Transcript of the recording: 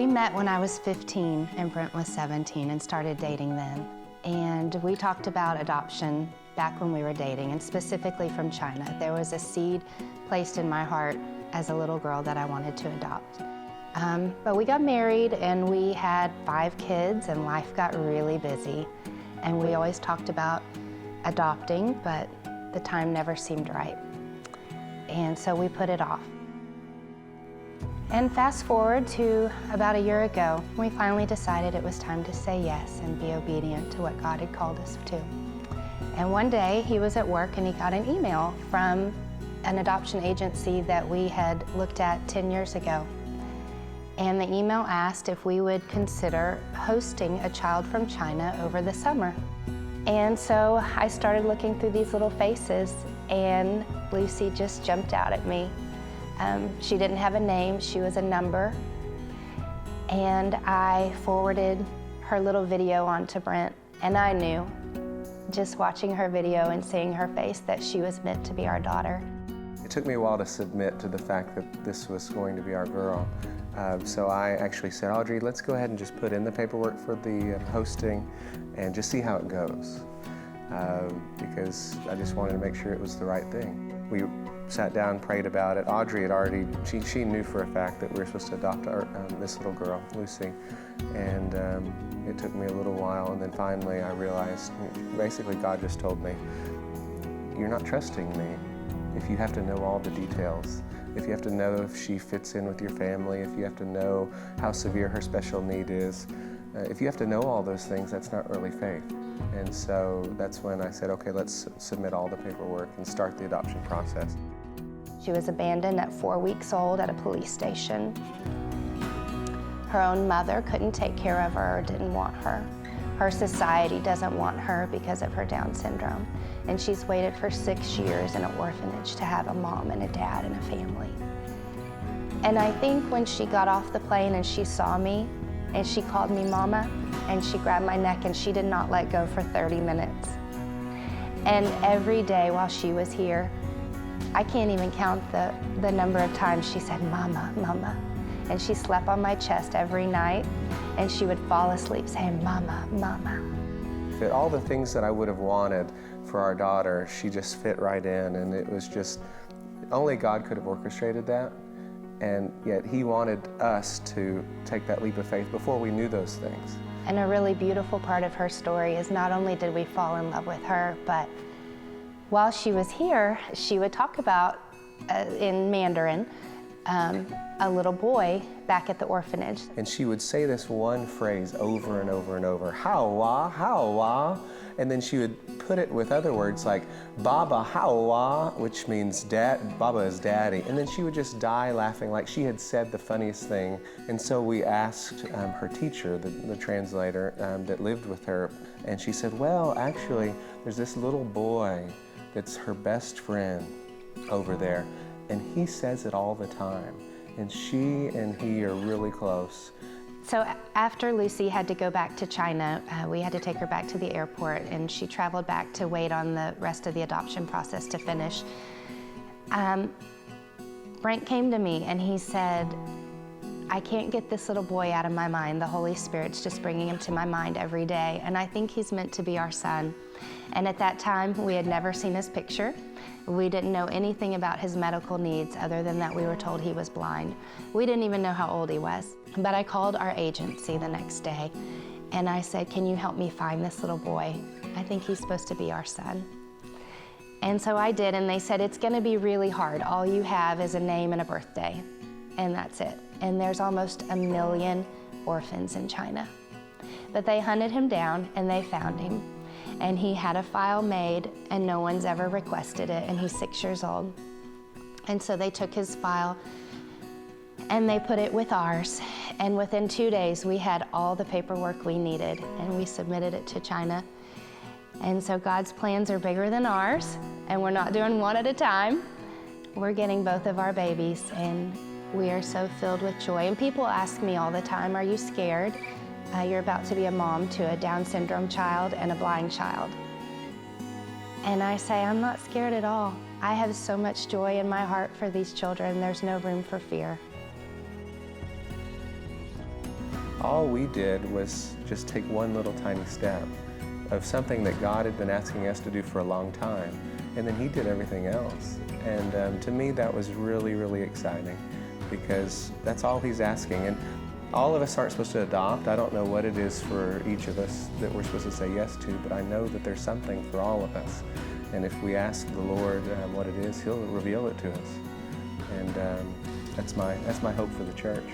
met when I was 15 and Brent was 17 and started dating then. And we talked about adoption back when we were dating, and specifically from China. There was a seed placed in my heart as a little girl that I wanted to adopt. But we got married and we had 5 kids and life got really busy. And we always talked about adopting, but the time never seemed right. And so we put it off. And fast forward to about a year ago, we finally decided it was time to say yes and be obedient to what God had called us to. And one day he was at work and he got an email from an adoption agency that we had looked at 10 years ago. And the email asked if we would consider hosting a child from China over the summer. And so I started looking through these little faces and Lucy just jumped out at me. She didn't have a name, she was a number. And I forwarded her little video on to Brent, and I knew, just watching her video and seeing her face, that she was meant to be our daughter. It took me a while to submit to the fact that this was going to be our girl. So I actually said, Audrey, let's go ahead and just put in the paperwork for the hosting and just see how it goes. Because I just wanted to make sure it was the right thing. We sat down, prayed about it. Audrey had already, she knew for a fact that we were supposed to adopt this little girl, Lucy. And it took me a little while, and then finally I realized, basically God just told me, you're not trusting me if you have to know all the details. If you have to know if she fits in with your family, if you have to know how severe her special need is, if you have to know all those things, that's not really faith. And so that's when I said, okay, let's submit all the paperwork and start the adoption process. She was abandoned at 4 weeks old at a police station. Her own mother couldn't take care of her or didn't want her. Her society doesn't want her because of her Down syndrome. And she's waited for 6 years in an orphanage to have a mom and a dad and a family. And I think when she got off the plane and she saw me, and she called me Mama, and she grabbed my neck and she did not let go for 30 minutes. And every day while she was here, I can't even count the number of times she said, Mama, Mama. And she slept on my chest every night, and she would fall asleep saying, Mama, Mama. All the things that I would have wanted for our daughter, she just fit right in, and it was just, only God could have orchestrated that. And yet he wanted us to take that leap of faith before we knew those things. And a really beautiful part of her story is not only did we fall in love with her, but while she was here, she would talk about, in Mandarin, a little boy back at the orphanage. And she would say this one phrase over and over and over, Hawa, Hawa. And then she would put it with other words like Baba Hawa, which means dad, Baba is daddy. And then she would just die laughing like she had said the funniest thing. And so we asked her teacher, the translator that lived with her, and she said, well, actually, there's this little boy that's her best friend over there, and he says it all the time. And she and he are really close. So after Lucy had to go back to China, we had to take her back to the airport, and she traveled back to wait on the rest of the adoption process to finish. Brent came to me and he said, I can't get this little boy out of my mind. The Holy Spirit's just bringing him to my mind every day, and I think he's meant to be our son. And at that time, we had never seen his picture. We didn't know anything about his medical needs other than that we were told he was blind. We didn't even know how old he was. But I called our agency the next day and I said, can you help me find this little boy? I think he's supposed to be our son. And so I did, and they said, it's gonna be really hard. All you have is a name and a birthday, and that's it. And there's almost 1 million orphans in China. But they hunted him down and they found him. And he had a file made and no one's ever requested it, and he's 6 years old. And so they took his file and they put it with ours. And within 2 days, we had all the paperwork we needed, and we submitted it to China. And so God's plans are bigger than ours, and we're not doing one at a time. We're getting both of our babies, and we are so filled with joy. And people ask me all the time, are you scared? You're about to be a mom to a Down syndrome child and a blind child. And I say, I'm not scared at all. I have so much joy in my heart for these children. There's no room for fear. all we did was just take one little tiny step of something that God had been asking us to do for a long time, and then He did everything else. And to me, that was really, really exciting, because that's all He's asking. And all of us aren't supposed to adopt. I don't know what it is for each of us that we're supposed to say yes to, but I know that there's something for all of us. And if we ask the Lord what it is, He'll reveal it to us. And that's my hope for the church.